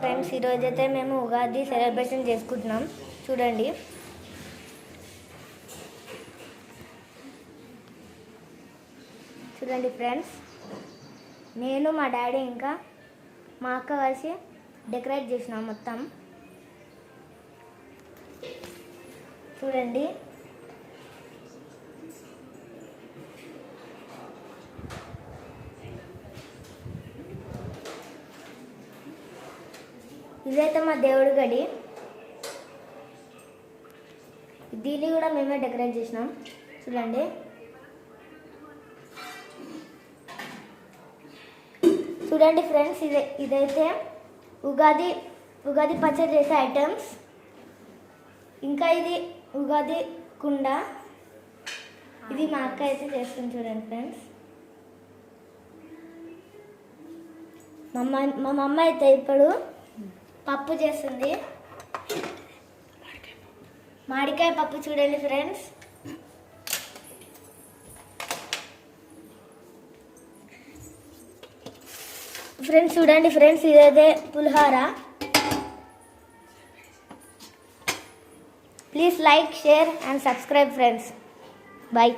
Friends ఈరోజైతే మేము Ugadi celebration చేసుకుంటున్నాం. చూడండి, చూడండి ఫ్రెండ్స్, నేను మా డాడీ ఇంకా మా అక్క కలిసి డెకరేట్ చేసినాం మొత్తం. చూడండి, ఇదైతే మా దేవుడి గడి. దీన్ని కూడా మేమే డెకరేట్ చేసినాం. చూడండి, చూడండి ఫ్రెండ్స్, ఇదైతే ఉగాది పచ్చడి చేసే ఐటమ్స్. ఇంకా ఇది ఉగాది కుండ. ఇది మా అక్క అయితే చేస్తుంది. చూడండి ఫ్రెండ్స్, మా మమ్మ అయితే ఇప్పుడు పప్పు చేస్తుంది, మామిడికాయ పప్పు. చూడండి ఫ్రెండ్స్, చూడండి ఫ్రెండ్స్, ఇదైతే పులిహోర. Please like, share and subscribe friends. Bye.